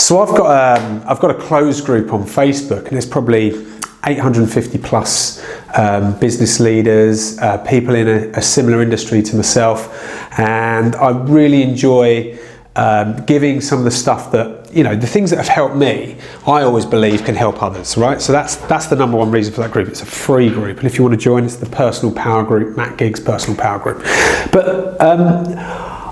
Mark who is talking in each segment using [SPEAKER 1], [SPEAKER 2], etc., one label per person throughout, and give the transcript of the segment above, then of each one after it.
[SPEAKER 1] So I've got a closed group on Facebook, and there's probably 850 plus business leaders, people in a similar industry to myself, and I really enjoy giving some of the stuff that, you know, the things that have helped me, I always believe can help others, right? So that's the number one reason for that group. It's a free group, and if you want to join, it's the Personal Power Group, Matt Gigg's Personal Power Group. But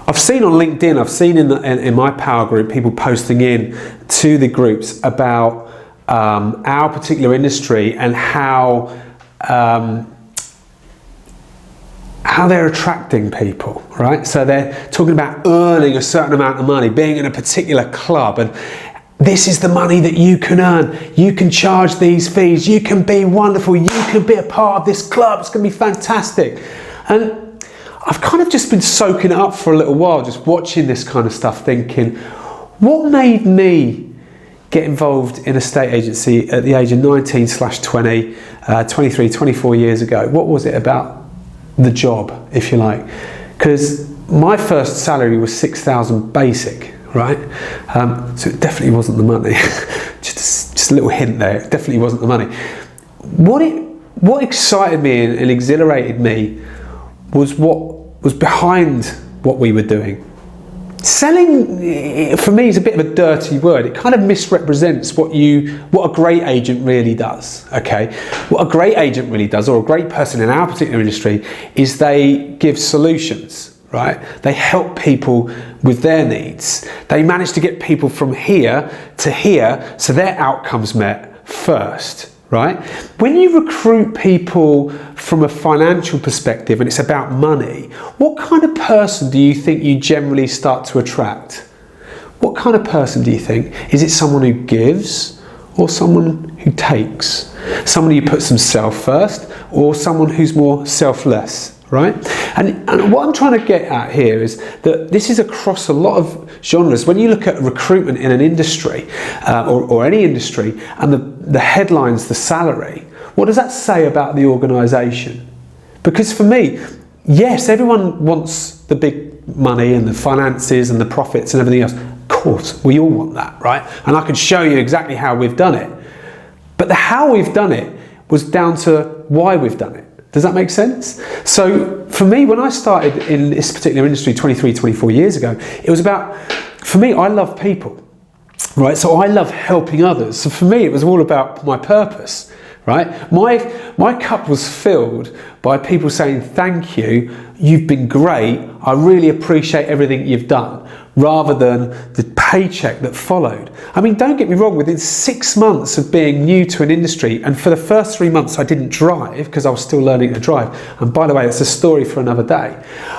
[SPEAKER 1] I've seen on LinkedIn, I've seen in my power group, people posting in to the groups about our particular industry and how they're attracting people, right? So they're talking about earning a certain amount of money, being in a particular club, and this is the money that you can earn. You can charge these fees. You can be wonderful. You can be a part of this club. It's going to be fantastic. And I've kind of just been soaking it up for a little while, just watching this kind of stuff, thinking, what made me get involved in a estate agency at the age of 19/20, 23, 24 years ago? What was it about the job, if you like? Because my first salary was 6,000 basic, right? So it definitely wasn't the money. just a little hint there, it definitely wasn't the money. What excited me and exhilarated me was what was behind what we were doing. Selling, for me, is a bit of a dirty word. It kind of misrepresents what a great agent really does, okay? What a great agent really does, or a great person in our particular industry, is they give solutions, right? They help people with their needs. They manage to get people from here to here, so their outcomes met first, right? When you recruit people from a financial perspective and it's about money, what kind of person do you think you generally start to attract? What kind of person do you think? Is it someone who gives or someone who takes? Someone who puts themselves first or someone who's more selfless? Right? And what I'm trying to get at here is that this is across a lot of genres. When you look at recruitment in an industry or any industry, and the headlines, the salary, what does that say about the organisation? Because for me, yes, everyone wants the big money and the finances and the profits and everything else. Of course, we all want that, right? And I can show you exactly how we've done it. But the how we've done it was down to why we've done it. Does that make sense? So for me, when I started in this particular industry 23, 24 years ago, it was about, for me, I love people, right? So I love helping others. So for me, it was all about my purpose, right? My cup was filled by people saying, thank you, you've been great, I really appreciate everything you've done, rather than the paycheck that followed. I mean, don't get me wrong, within 6 months of being new to an industry, and for the first 3 months I didn't drive because I was still learning to drive, and by the way, it's a story for another day,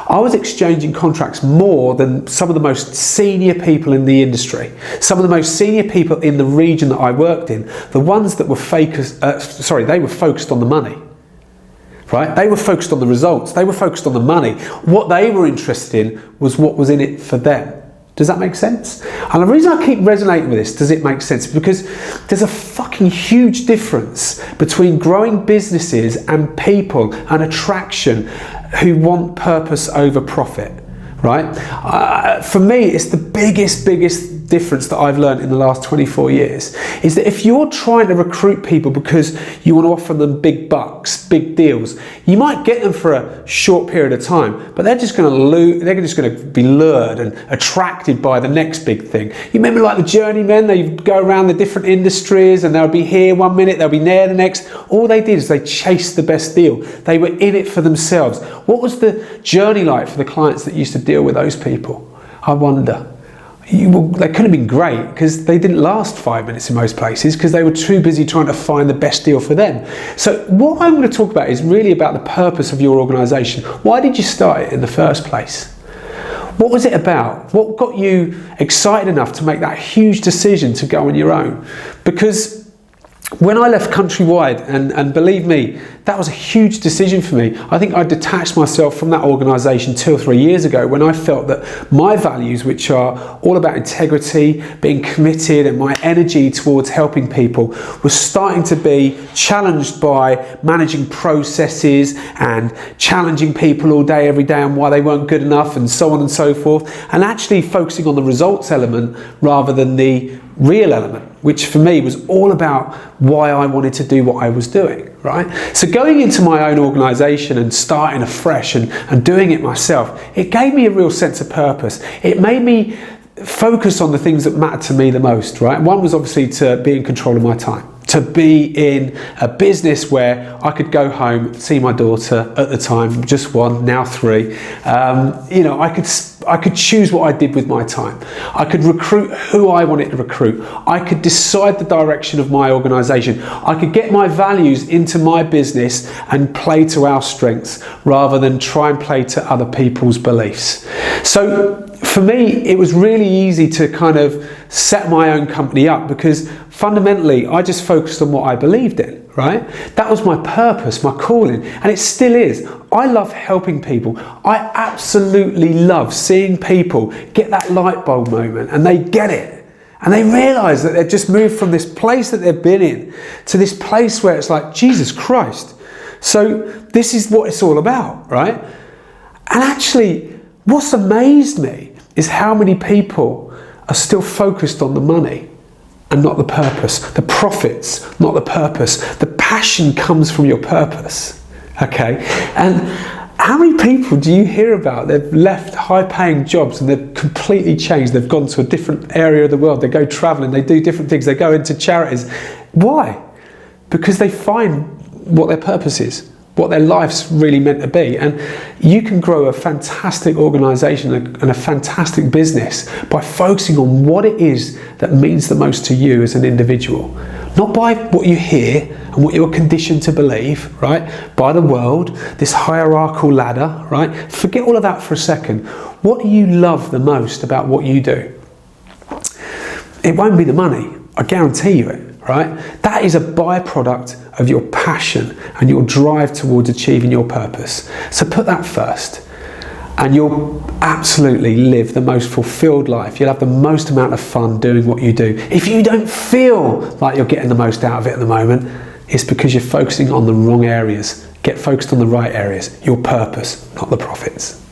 [SPEAKER 1] I was exchanging contracts more than some of the most senior people in the industry, some of the most senior people in the region that I worked in, the ones that were they were focused on the money. Right? They were focused on the results. They were focused on the money. What they were interested in was what was in it for them. Does that make sense? And the reason I keep resonating with this, does it make sense? Because there's a fucking huge difference between growing businesses and people and attraction who want purpose over profit, right? For me, it's the biggest difference that I've learned in the last 24 years is that if you're trying to recruit people because you want to offer them big bucks, big deals, you might get them for a short period of time, but they're just going to be lured and attracted by the next big thing. You remember like the journeymen, they go around the different industries and they'll be here one minute, they'll be there the next. All they did is they chased the best deal. They were in it for themselves. What was the journey like for the clients that used to deal with those people? I wonder. They couldn't have been great because they didn't last 5 minutes in most places because they were too busy trying to find the best deal for them. So what I'm going to talk about is really about the purpose of your organisation. Why did you start it in the first place? What was it about? What got you excited enough to make that huge decision to go on your own? Because when I left Countrywide, and believe me, that was a huge decision for me. I think I detached myself from that organisation 2 or 3 years ago when I felt that my values, which are all about integrity, being committed, and my energy towards helping people, was starting to be challenged by managing processes and challenging people all day, every day on why they weren't good enough and so on and so forth, and actually focusing on the results element rather than the real element, which for me was all about why I wanted to do what I was doing, right? So going into my own organisation and starting afresh and doing it myself, it gave me a real sense of purpose. It made me focus on the things that matter to me the most, right? One was obviously to be in control of my time, to be in a business where I could go home, see my daughter at the time, just 1, now 3. You know, I could choose what I did with my time. I could recruit who I wanted to recruit. I could decide the direction of my organisation. I could get my values into my business and play to our strengths rather than try and play to other people's beliefs. So for me, it was really easy to kind of set my own company up because fundamentally I just focused on what I believed in, right? That was my purpose, my calling, and it still is. I love helping people. I absolutely love seeing people get that light bulb moment and they get it. And they realise that they've just moved from this place that they've been in to this place where it's like, Jesus Christ. So this is what it's all about, right? And actually, what's amazed me is how many people are still focused on the money and not the purpose. The profits, not the purpose. The passion comes from your purpose, okay? And how many people do you hear about? They've left high-paying jobs and they've completely changed. They've gone to a different area of the world. They go traveling, they do different things. They go into charities. Why? Because they find what their purpose is, what their life's really meant to be. And you can grow a fantastic organisation and a fantastic business by focusing on what it is that means the most to you as an individual. Not by what you hear and what you're conditioned to believe, right? By the world, this hierarchical ladder, right? Forget all of that for a second. What do you love the most about what you do? It won't be the money, I guarantee you it. Right? That is a byproduct of your passion and your drive towards achieving your purpose. So put that first and you'll absolutely live the most fulfilled life. You'll have the most amount of fun doing what you do. If you don't feel like you're getting the most out of it at the moment, it's because you're focusing on the wrong areas. Get focused on the right areas, your purpose, not the profits.